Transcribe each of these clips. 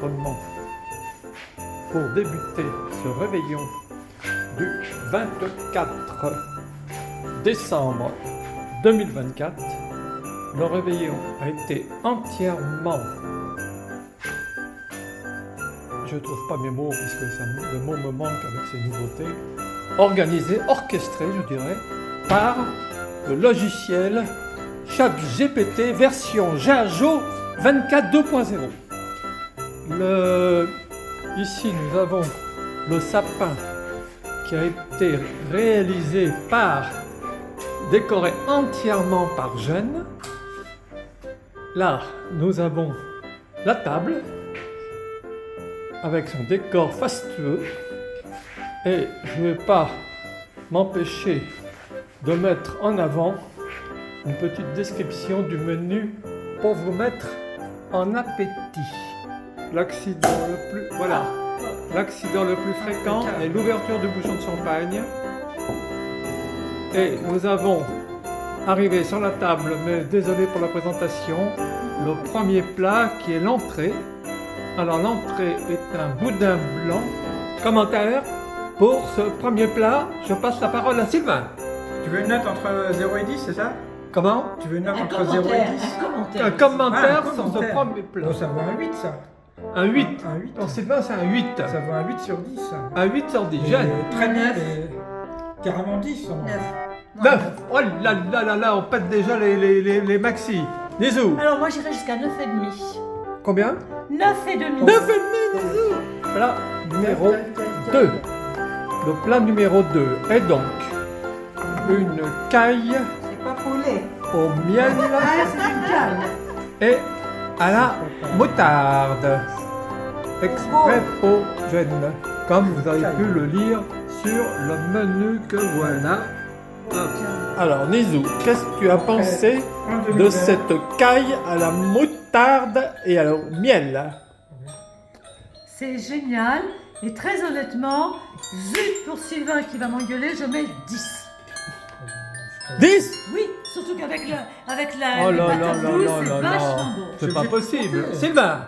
enregistrement pour débuter ce réveillon du 24 décembre 2024. Le réveillon a été entièrement, je ne trouve pas mes mots puisque le mot me manque avec ces nouveautés, organisé, orchestré je dirais, par le logiciel ChatGPT version Jajo 24 2.0. Ici nous avons le sapin qui a été réalisé décoré entièrement par Jeanne. Là, nous avons la table avec son décor fastueux et je ne vais pas m'empêcher de mettre en avant une petite description du menu pour vous mettre en appétit. L'accident le plus fréquent est l'ouverture du bouchon de champagne. Et nous avons arrivé sur la table, mais désolé pour la présentation, le premier plat qui est l'entrée. Alors l'entrée est un boudin blanc. Commentaire pour ce premier plat, je passe la parole à Sylvain. Tu veux une note entre 0 et 10, c'est ça? Comment? Tu veux une note entre 0 et 10? Un commentaire sur ce premier plat. Oh, ça vaut un 8 ça. Un 8. Un 8. Non, Sylvain, c'est un 8. Ça vaut un 8 sur 10. Un 8 sur 10. Jeanne. Très bien, carrément 10. 9. Oh là là là là, on pète déjà les maxi. Nizou. Alors moi j'irai jusqu'à 9,5. Combien? 9,5. 9,5 Nizou. Plat numéro 2. Le plat numéro 2 est donc une caille C'est pas poulet. au miel Ah, c'est une caille. et à la moutarde. Exprès pour Jeanne, comme vous avez pu le lire sur le menu que voilà. Alors Nizou, qu'est-ce que tu as pensé de cette caille à la moutarde et au miel? C'est génial. Et très honnêtement, zut pour Sylvain qui va m'engueuler, je mets 10. 10? Oui, surtout qu'avec Oh les là patates là là douces, là c'est là vachement là. bon. C'est pas possible. Sylvain,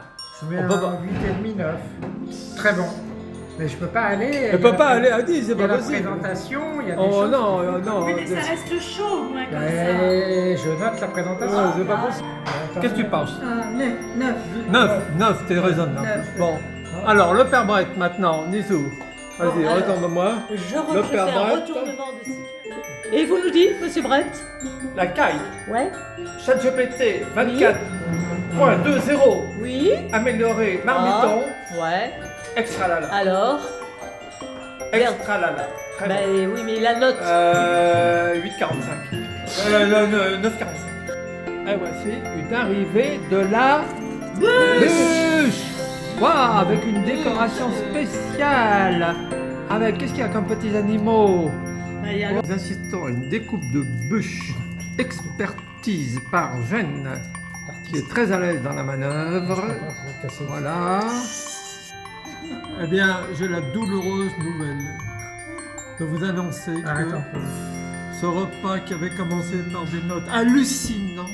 Je mets On peut pas. un 8,5, 9. Très bon. Mais je peux pas aller. ne peut pas aller à 10, c'est Il y a pas la possible. présentation, il y a des Oh choses. non, non. Oui, mais ça reste chaud, au moins, comme ça. Je note la présentation. Ouais, c'est pas possible. Qu'est-ce que tu penses? 9. 9, t'es raisonnable. 9. Bon, alors le père Brett maintenant, Nizou. Vas-y, Bon, alors, retourne-moi. Je Le fais père un Brett. retournement de situation. Et vous nous dites, monsieur Brett? La caille, Ouais. ChatGPT 24.20, Oui. amélioré, marmiton, Ouais. extra lala. Alors? Extra lala. Très Ben bon. oui, mais la note. 8,45. 9,45. Et voici une arrivée de la bûche. Waouh, avec une décoration spéciale. Avec, qu'est-ce qu'il y a comme petits animaux? Ben, y a le- Nous assistons à une découpe de bûche, expertise par Jeanne, qui est très à l'aise dans la manœuvre. Voilà. Eh bien, j'ai la douloureuse nouvelle de vous annoncer Arrête que un peu. ce repas qui avait commencé par des notes hallucinantes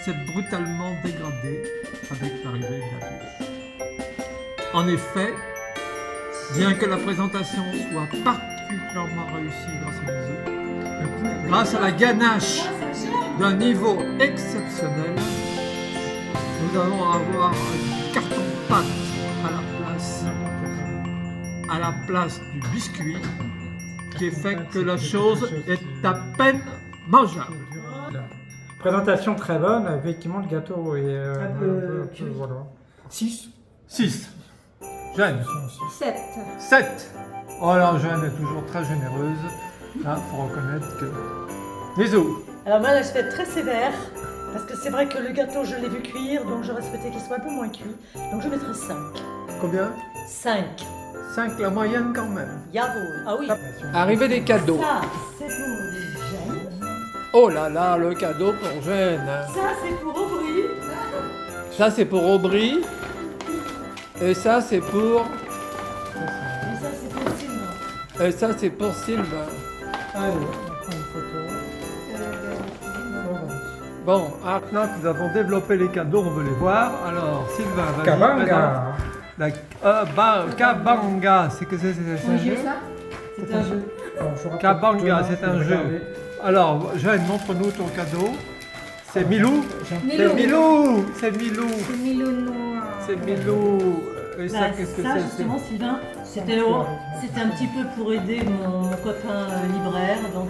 s'est brutalement dégradé avec l'arrivée de la bûche. En effet, bien que la présentation soit particulièrement réussie grâce à Nizou, grâce à la ganache d'un niveau exceptionnel, nous allons avoir un carton-pâte à la place du biscuit, qui fait que la chose est à peine mangeable. Présentation très bonne, effectivement le gâteau est un peu voilà. 6. 6. Jeanne. 7. 7. Oh alors Jeanne est toujours très généreuse. Là, il faut reconnaître que... Nizou. Alors moi là je vais être très sévère parce que c'est vrai que le gâteau je l'ai vu cuire donc j'aurais souhaité qu'il soit un peu moins cuit. Donc je mettrai 5. Combien? 5. 5 la moyenne quand même. Jawohl. Ah oui. Arrivée des cadeaux. Ça c'est pour Jeanne. Oh là là, le cadeau pour Jeanne. Ça c'est pour Aubry. Ça c'est pour Aubry. Et ça c'est pour... Et ça c'est pour Sylvain. Et ça c'est pour Sylvain. Allez, on prend une photo. Bon, maintenant que nous avons développé les cadeaux, on veut les voir. Alors, Sylvain, vas-y, Kabanga. présente. La Kabanga, c'est que c'est un jeu. C'est un jeu. Kabanga, c'est un jeu. Alors, Jeanne, montre-nous ton cadeau. C'est Milou. C'est Milou. C'est Milou. C'est Milou noir. C'est Milou. Et ça, Bah, qu'est-ce que ça, c'est? justement, Sylvain, c'était un petit peu pour aider mon copain libraire, donc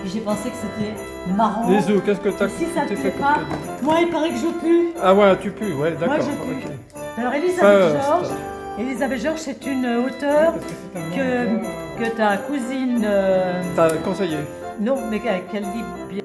j'ai pensé que c'était marrant. Bisous, qu'est-ce que t'as Si ça te fait plaît comme pas, cadeau? moi il paraît que je pue. Ah ouais, tu pues, ouais, d'accord. Moi je pue. Ok. Alors Elisabeth First. Georges, Elisabeth Georges c'est une auteure que ta cousine, T'as conseillé. non mais qu'elle lit bien.